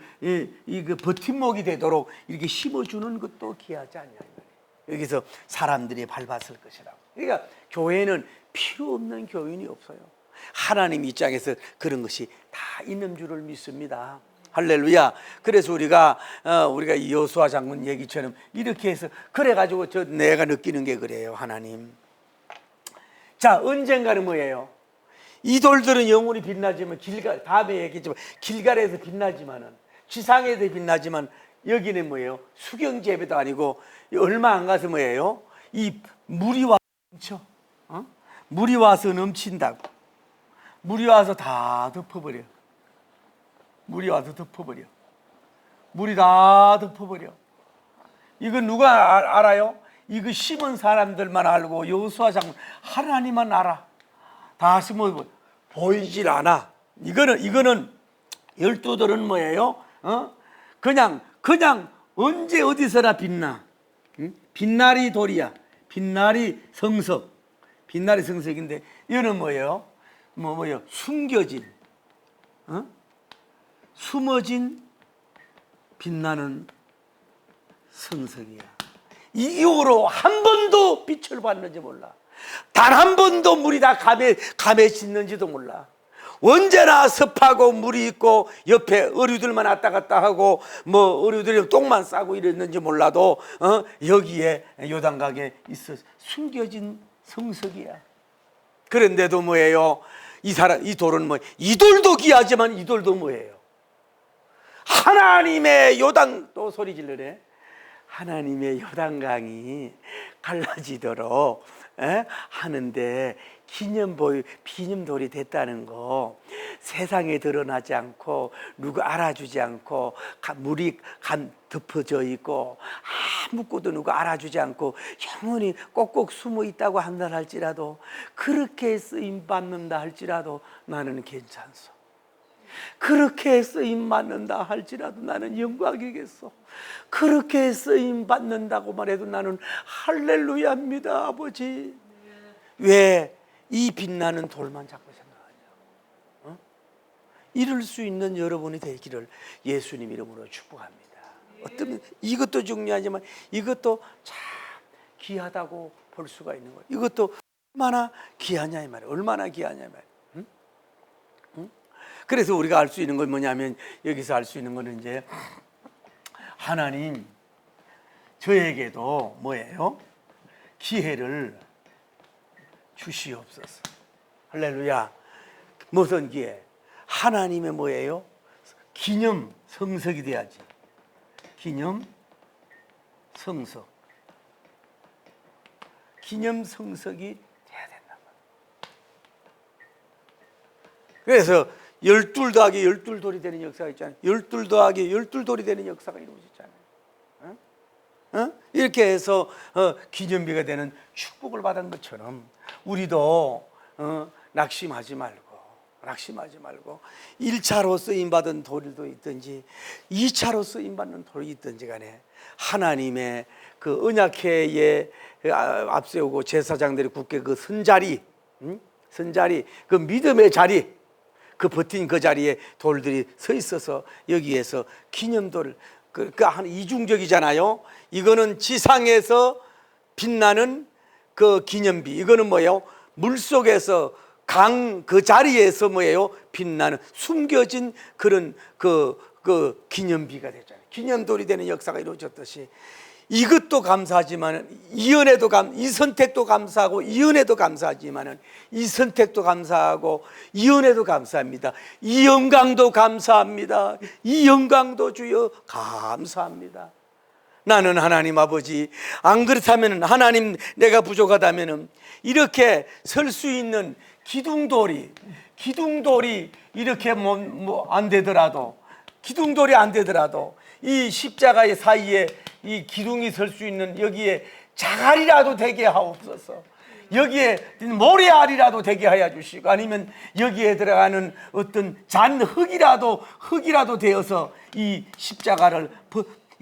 버팀목이 되도록 이렇게 심어주는 것도 귀하지 않냐. 여기서 사람들이 밟았을 것이라고. 그러니까 교회는 필요 없는 교인이 없어요. 하나님 입장에서 그런 것이 다 있는 줄을 믿습니다. 할렐루야. 그래서 우리가 이 여호수아 장군 얘기처럼 이렇게 해서 그래가지고 내가 느끼는 게 그래요. 하나님, 자, 언젠가는 뭐예요? 이 돌들은 영원히 빛나지만 다음에 얘기했지만 길갈에서 빛나지만은, 지상에서 빛나지만 여기는 뭐예요? 수경지 예배도 아니고 얼마 안 가서 뭐예요? 이 물이 와서 넘쳐. 물이 와서 넘친다고. 물이 와서 다 덮어버려. 물이 와서 덮어버려. 물이 다 덮어버려. 이거 누가 알아요? 이거 심은 사람들만 알고 여호수아 장군 하나님만 알아. 다 심어 보이질 않아. 이거는 12돌은 뭐예요? 그냥 언제 어디서나 빛나. 빛나리 돌이야. 빛나리 성석. 빛나리 성석인데 이거는 뭐예요? 뭐예요? 숨겨진, 숨어진 빛나는 성석이야. 이 이후로 한 번도 빛을 봤는지 몰라. 단 한 번도 물이 다 감에 씻는지도 몰라. 언제나 습하고 물이 있고 옆에 어류들만 왔다 갔다 하고 뭐 어류들이 똥만 싸고 이랬는지 몰라도 여기에 요단강에 있어 숨겨진 성석이야. 그런데도 뭐예요? 이 돌은 뭐, 이 돌도 귀하지만 이 돌도 뭐예요? 하나님의 또 소리 질러래. 하나님의 요단강이 갈라지도록 하는데 기념돌이 됐다는 거, 세상에 드러나지 않고 누가 알아주지 않고 물이 덮어져 있고 아무것도 누가 알아주지 않고 영원히 꼭꼭 숨어 있다고 한다 할지라도, 그렇게 쓰임 받는다 할지라도 나는 괜찮소. 그렇게 쓰임 받는다 할지라도 나는 영광이겠소. 그렇게 쓰임 받는다고 말해도 나는 할렐루야입니다, 아버지. 왜 이 빛나는 돌만 자꾸 생각하냐고. 이룰 수 있는 여러분이 되기를 예수님 이름으로 축복합니다. 어쩌면 이것도 중요하지만 이것도 참 귀하다고 볼 수가 있는 거예요. 이것도 얼마나 귀하냐 이 말이에요. 얼마나 귀하냐 이 말이에요. 그래서 우리가 알 수 있는 건 뭐냐면, 여기서 알 수 있는 거는 이제 하나님 저에게도 뭐예요? 기회를 주시옵소서. 할렐루야. 무슨 기회? 하나님의 뭐예요? 기념 성석이 돼야지. 기념 성석. 기념 성석이 돼야 된다. 그래서 12 더하기 12돌이 되는 역사가 있잖아요. 12 더하기 12돌이 되는 역사가 이루어졌잖아요. 이렇게 해서 기념비가 되는 축복을 받은 것처럼 우리도 낙심하지 말고 1차로 쓰임받은 돌도 있든지 2차로 쓰임받는 돌이 있든지 간에 하나님의 그 언약회에 앞세우고 제사장들이 굳게 그 선자리, 그 믿음의 자리, 그 버틴 그 자리에 돌들이 서 있어서 여기에서 기념돌을 한 이중적이잖아요. 이거는 지상에서 빛나는 그 기념비, 이거는 뭐예요? 물속에서 강 그 자리에서 뭐예요? 빛나는 숨겨진 그런 그 기념비가 되잖아요. 기념돌이 되는 역사가 이루어졌듯이 이것도 감사하지만 이 선택도 감사하고 이 은혜도 감사하지만은 이 선택도 감사하고 이 은혜도 감사합니다. 이 영광도 감사합니다. 이 영광도 주여 감사합니다. 나는 하나님 아버지, 안 그렇다면 하나님 내가 부족하다면은 이렇게 설 수 있는 기둥돌이 이렇게 안 되더라도, 기둥돌이 안 되더라도 이 십자가의 사이에 이 기둥이 설 수 있는 여기에 자갈이라도 되게 하옵소서. 여기에 모래알이라도 되게 하여 주시고, 아니면 여기에 들어가는 어떤 잔 흙이라도 되어서 이 십자가를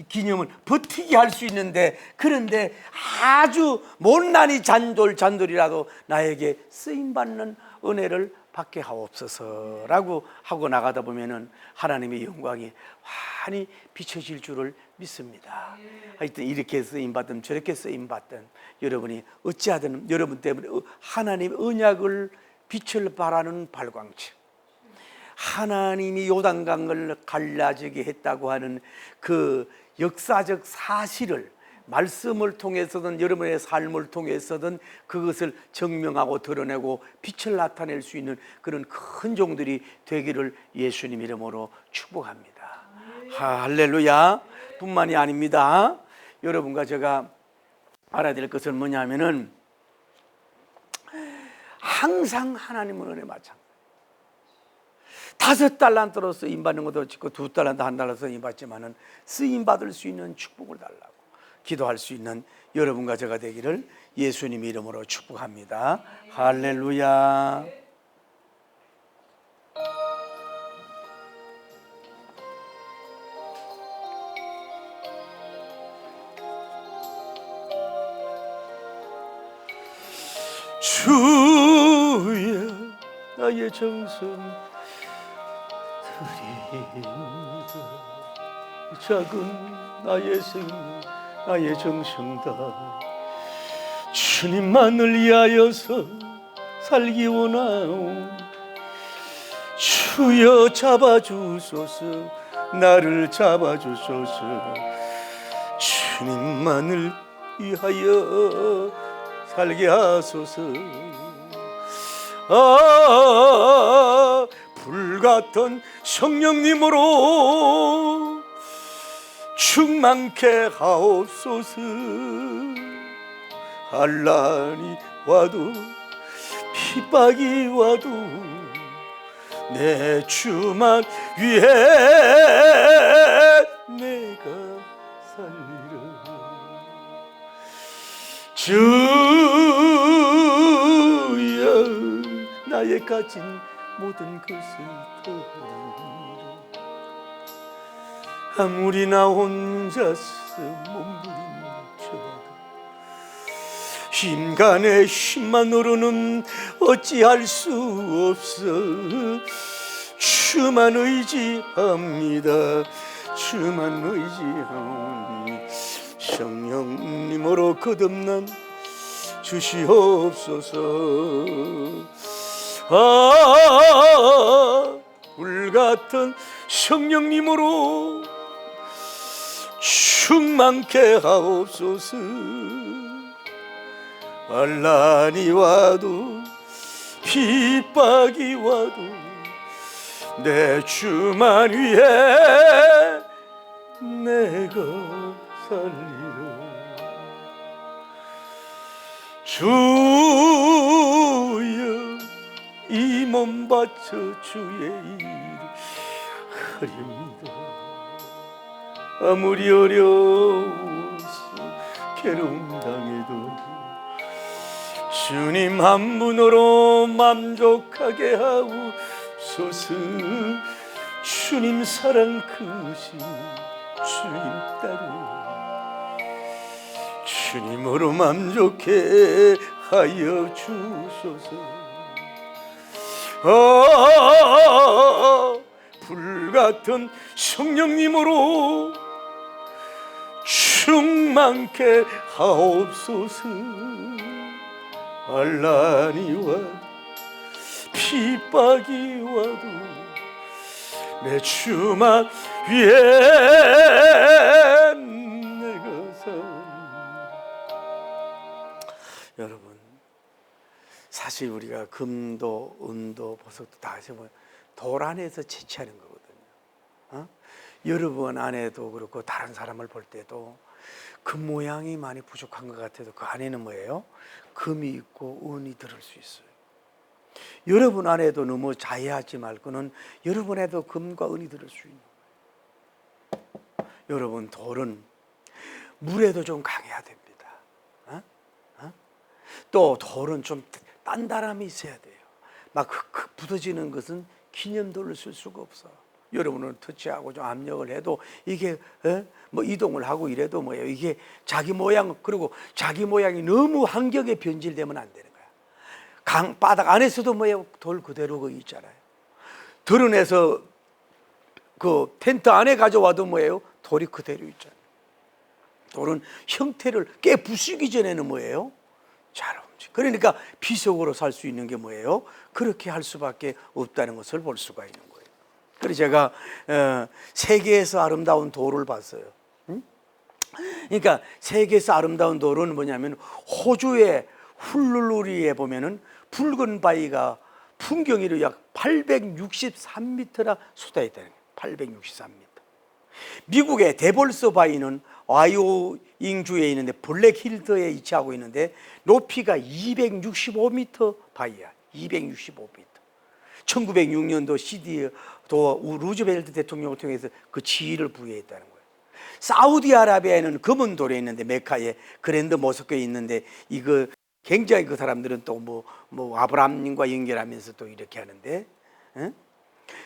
기념을 버티게 할 수 있는데, 그런데 아주 못난이 잔돌이라도 나에게 쓰임받는 은혜를 받게 하옵소서라고 하고 나가다 보면은 하나님의 영광이 환히 비춰질 줄을 믿습니다. 하여튼 이렇게 쓰임받든 저렇게 쓰임받든 여러분이 어찌하든 여러분 때문에 하나님의 언약을 빛을 발하는 발광체, 하나님이 요단강을 갈라지게 했다고 하는 그 역사적 사실을 말씀을 통해서든 여러분의 삶을 통해서든 그것을 증명하고 드러내고 빛을 나타낼 수 있는 그런 큰 종들이 되기를 예수님 이름으로 축복합니다. 할렐루야. 뿐만이 아닙니다. 여러분과 제가 알아야 될 것은 뭐냐면은 항상 하나님은 은혜 마찬가지. 5달란트로 쓰임받는 것도 있고 2달란트 1달란트 쓰임받지만은 쓰임받을 수 있는 축복을 달라고 기도할 수 있는 여러분과 제가 되기를 예수님 이름으로 축복합니다. 할렐루야. 주여 나의 정성 작은 나의 생명 나의 정성다 주님만을 위하여서 살기 원하오 주여 잡아주소서 나를 잡아주소서 주님만을 위하여 살게 하소서 불같은 성령님으로 충만케 하옵소서 환난이 와도 핍박이 와도 내 주만 위해 내가 살리라 주여 나의 가진 모든 것을 더하리라 아무리 나 혼자서 몸부림쳐도 인간의 힘만으로는 어찌할 수 없어 주만 의지합니다 주만 의지하오니 성령님으로 거듭남 주시옵소서 불같은 성령님으로 충만케 하옵소서 환난이 와도 핍박이 와도 내 주만 위해 내가 살리라 주여 이 몸 바쳐 주의 일 하렵니다 아무리 어려워서 괴로움 당해도 주님 한 분으로 만족하게 하옵소서 주님 사랑 크신 주님 따로 주님으로 만족해 하여 주소서 불같은 성령님으로 충만케 하옵소서 환난이 와도 핍박이 와도 내 주만 위해 내가 삽니다. 여러분 사실 우리가 금도 은도 보석도 다 하시면 돌 안에서 채취하는 거거든요. 여러분 안에도 그렇고 다른 사람을 볼 때도 금 모양이 많이 부족한 것 같아도 그 안에는 뭐예요? 금이 있고 은이 들을 수 있어요. 여러분 안에도 너무 자해하지 말고는 여러분 안에도 금과 은이 들을 수 있는 거예요. 여러분 돌은 물에도 좀 강해야 됩니다. 또 돌은 좀 단단함이 있어야 돼요. 막 흑흑 부서지는 것은 기념돌을 쓸 수가 없어. 여러분은 터치하고 좀 압력을 해도 이게 뭐 이동을 하고 이래도 뭐예요? 이게 자기 모양 그리고 자기 모양이 너무 환경에 변질되면 안 되는 거야. 강 바닥 안에서도 뭐예요? 돌 그대로 거기 있잖아요. 드러내서 그 텐트 안에 가져와도 뭐예요? 돌이 그대로 있잖아요. 돌은 형태를 깨 부수기 전에는 뭐예요? 잘 움직여. 그러니까 비석으로 살 수 있는 게 뭐예요? 그렇게 할 수밖에 없다는 것을 볼 수가 있는 거예요. 그래서 제가 세계에서 아름다운 돌을 봤어요. 그러니까 세계에서 아름다운 돌은 뭐냐면 호주의 훌룰루리에 보면은 붉은 바위가 풍경이로 약 863m나 쏟아 있다는 거예요. 863m. 미국의 데볼스 바위는 와이오잉주에 있는데 블랙힐트에 위치하고 있는데 높이가 265m 바위야. 265m. 1906년도 시디도 루즈벨트 대통령을 통해서 그 지위를 부여했다는 거예요. 사우디아라비아에는 금은 돌에 있는데 메카에 그랜드 모스크에 있는데 이거 굉장히 그 사람들은 또 뭐 아브라함님과 연결하면서 또 이렇게 하는데,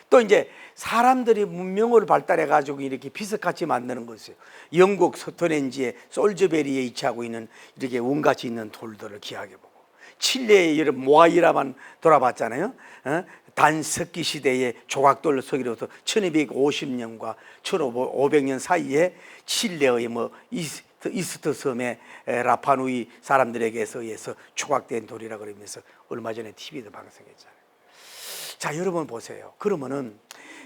또 이제 사람들이 문명을 발달해 가지고 이렇게 비석같이 만드는 것이에요. 영국 스톤헨지의 솔즈베리에 위치하고 있는 이렇게 원같이 있는 돌들을 기하게 보고, 칠레의 이런 모아이라만 돌아봤잖아요. 단석기 시대의 조각돌 서기로부터 1250년과 1500년 사이에 칠레의 이스트 섬의 라파누이 사람들에게 의해서 조각된 돌이라 그러면서 얼마 전에 TV도 방송했잖아요. 자, 여러분 보세요. 그러면은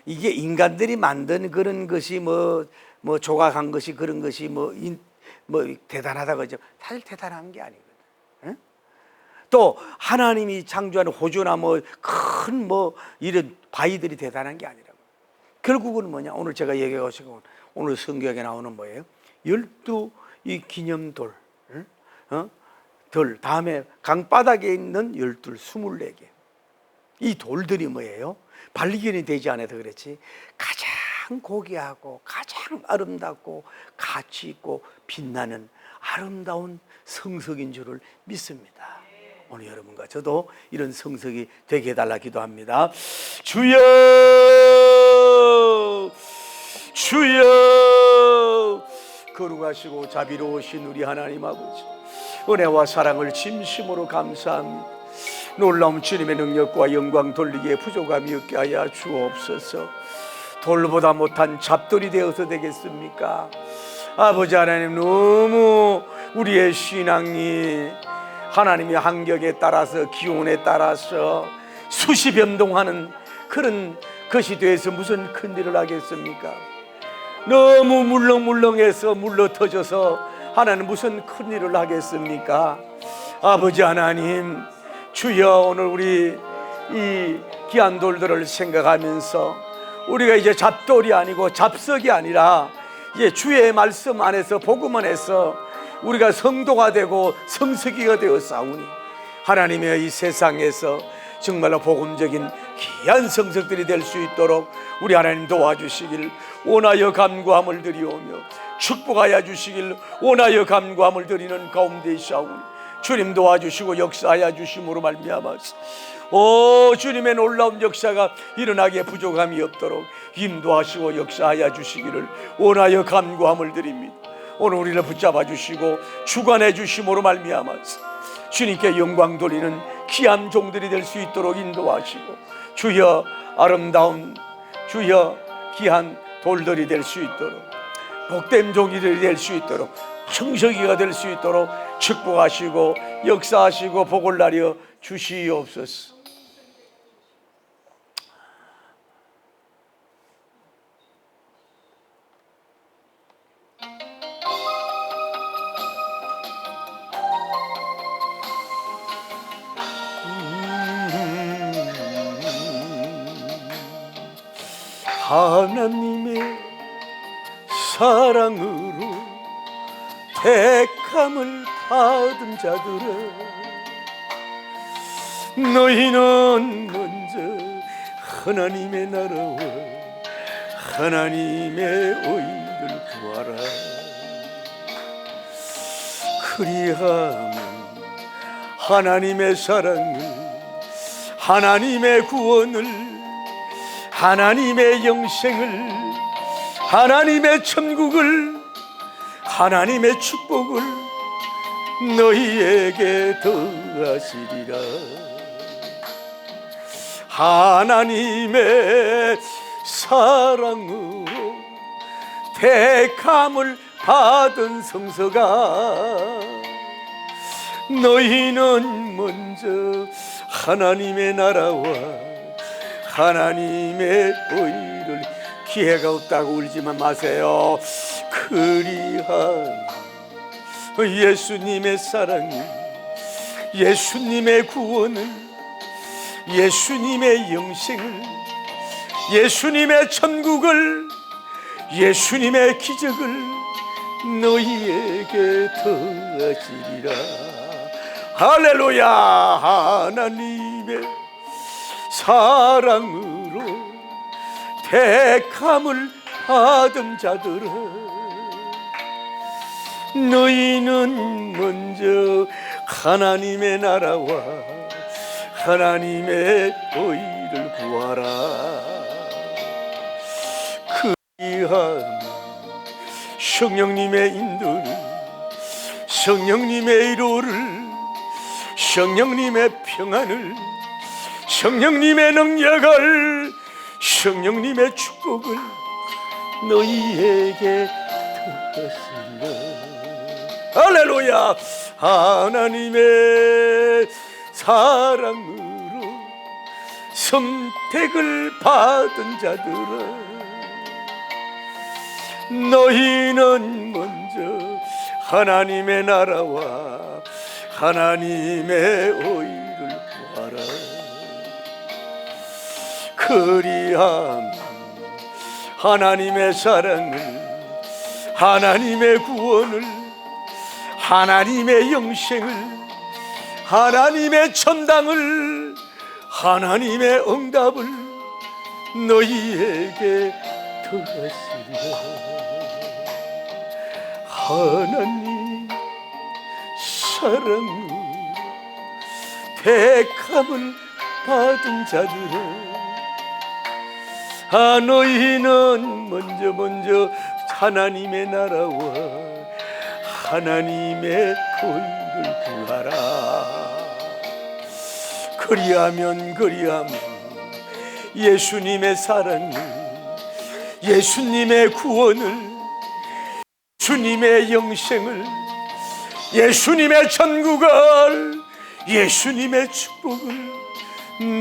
이게 인간들이 만든 그런 것이 뭐 조각한 것이 그런 것이 뭐 대단하다 그러죠. 사실 대단한 게 아니거든. 또 하나님이 창조한 호주나 큰 이런 바위들이 대단한 게 아니라고. 결국은 뭐냐? 오늘 제가 얘기하고 싶은 오늘 성경에 나오는 뭐예요? 12 이 기념돌, 다음에 강바닥에 있는 12, 24개. 이 돌들이 뭐예요? 발견이 되지 않아서 그렇지 가장 고귀하고 가장 아름답고 가치 있고 빛나는 아름다운 성석인 줄을 믿습니다. 오늘 여러분과 저도 이런 성석이 되게 해달라 기도합니다. 주여, 주여, 거룩하시고 자비로우신 우리 하나님 아버지, 은혜와 사랑을 진심으로 감사합니다. 놀라운 주님의 능력과 영광 돌리기에 부족함이 없게 하여 주옵소서. 돌보다 못한 잡돌이 되어서 되겠습니까? 아버지 하나님, 너무 우리의 신앙이 하나님의 환경에 따라서 기온에 따라서 수시 변동하는 그런 것이 돼서 무슨 큰일을 하겠습니까? 너무 물렁물렁해서 물러터져서 하나님 무슨 큰일을 하겠습니까? 아버지 하나님, 주여, 오늘 우리 이 귀한 돌들을 생각하면서 우리가 이제 잡돌이 아니고 잡석이 아니라 이제 주의 말씀 안에서 복음 안에서 우리가 성도가 되고 성석이가 되어 싸우니 하나님의 이 세상에서 정말로 복음적인 귀한 성석들이 될 수 있도록 우리 하나님 도와주시길 원하여 간구함을 드리오며 축복하여 주시길 원하여 간구함을 드리는 가운데 있사오니 주님 도와주시고 역사하여 주심으로 말미암아서 주님의 놀라운 역사가 일어나기에 부족함이 없도록 인도하시고 역사하여 주시기를 원하여 간구함을 드립니다. 오늘 우리를 붙잡아 주시고 주관해 주심으로 말미암아서 주님께 영광 돌리는 귀한 종들이 될 수 있도록 인도하시고, 주여 아름다운 주여 귀한 돌들이 될 수 있도록, 복된 종이들이 될 수 있도록, 청석이가 될 수 있도록 축복하시고 역사하시고 복을 나려 주시옵소서. 하나님의 사랑으로 택함을 받은 자들아, 너희는 먼저 하나님의 나라와 하나님의 의를 구하라. 그리하면 하나님의 사랑을, 하나님의 구원을, 하나님의 영생을, 하나님의 천국을, 하나님의 축복을 너희에게 더하시리라. 하나님의 사랑으로 택함을 받은 성서가, 너희는 먼저 하나님의 나라와 하나님의 의를 기회가 없다고 울지만 마세요. 그리한 예수님의 사랑을, 예수님의 구원을, 예수님의 영생을, 예수님의 천국을, 예수님의 기적을 너희에게 더하시리라. 할렐루야. 하나님의 사랑으로 택함을 받은 자들아, 너희는 먼저 하나님의 나라와 하나님의 의를 구하라. 그리하면 성령님의 인도를, 성령님의 위로를, 성령님의 평안을, 성령님의 능력을, 성령님의 축복을 너희에게 더하시리라. 할렐루야. 하나님의 사랑으로 선택을 받은 자들아, 너희는 먼저 하나님의 나라와 하나님의 의를 구하라. 그리하면 하나님의 사랑을, 하나님의 구원을, 하나님의 영생을, 하나님의 천당을, 하나님의 응답을 너희에게 더하시리라. 하나님 사랑으로 택함을 받은 자들아, 너희는 먼저 하나님의 나라와 하나님의 의를 구하라. 그리하면 예수님의 사랑을, 예수님의 구원을, 예수님의 영생을, 예수님의 천국을, 예수님의 축복을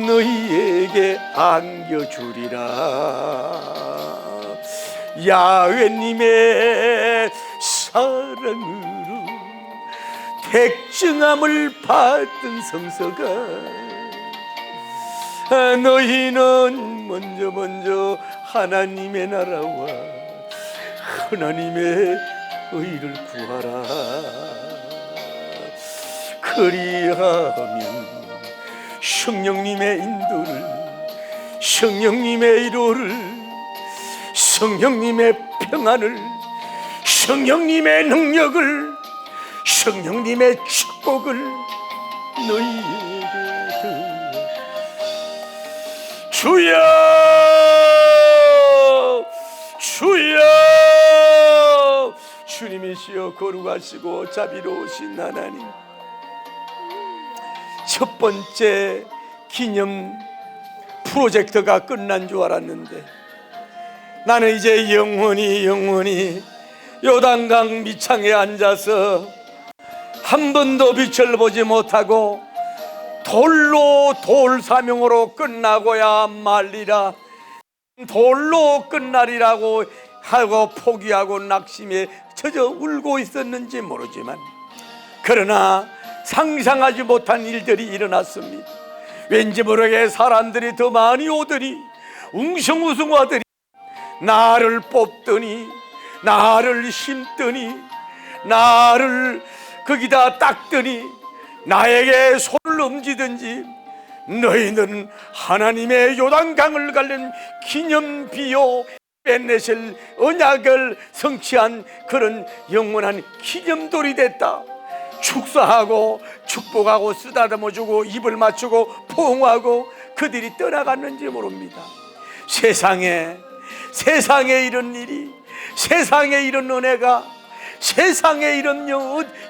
너희에게 안겨주리라. 야훼님의 사랑으로 택정함을 받은 성서가, 너희는 먼저 하나님의 나라와 하나님의 의를 구하라. 그리하면 성령님의 인도를, 성령님의 위로를, 성령님의 평안을, 성령님의 능력을, 성령님의 축복을 너희에게 주여, 주여. 주님이시여 거룩하시고 자비로우신 하나님, 첫 번째 기념 프로젝트가 끝난 줄 알았는데 나는 이제 영원히 요단강 밑창에 앉아서 한 번도 빛을 보지 못하고 돌로 돌 사명으로 끝나고야 말리라, 돌로 끝나리라고 하고 포기하고 낙심에 젖어 울고 있었는지 모르지만, 그러나 상상하지 못한 일들이 일어났습니다. 왠지 모르게 사람들이 더 많이 오더니 웅성웅성하더니 나를 뽑더니 나를 심더니 나를 거기다 닦더니 나에게 손을 옮기든지, 너희는 하나님의 요단강을 갈른 기념비요 벤네셀 언약을 성취한 그런 영원한 기념돌이 됐다. 축사하고 축복하고 쓰다듬어주고 입을 맞추고 포옹하고 그들이 떠나갔는지 모릅니다. 세상에 이런 일이, 세상에 이런 은혜가, 세상에 이런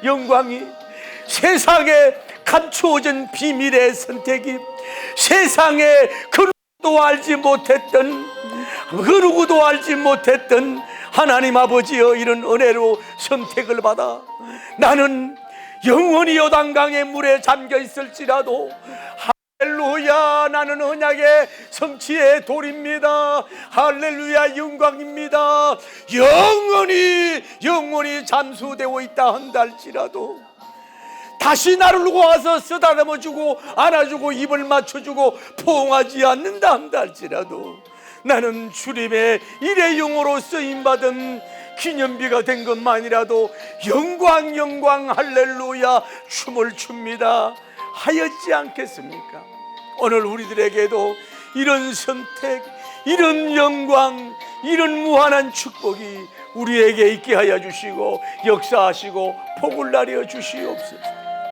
영광이, 세상에 감추어진 비밀의 선택이, 세상에 그 누구도 알지 못했던 하나님 아버지여 이런 은혜로 선택을 받아 나는 영원히 요단강의 물에 잠겨 있을지라도 할렐루야, 나는 언약의 성취의 돌입니다. 할렐루야, 영광입니다. 영원히 잠수되어 있다 한다 할지라도 다시 나를 와서 쓰다듬어주고 안아주고 입을 맞춰주고 포옹하지 않는다 한다 할지라도 나는 주님의 일회용으로 쓰임받은 기념비가 된 것만이라도 영광 할렐루야 춤을 춥니다 하였지 않겠습니까? 오늘 우리들에게도 이런 선택, 이런 영광, 이런 무한한 축복이 우리에게 있게 하여 주시고 역사하시고 복을 나려 주시옵소서.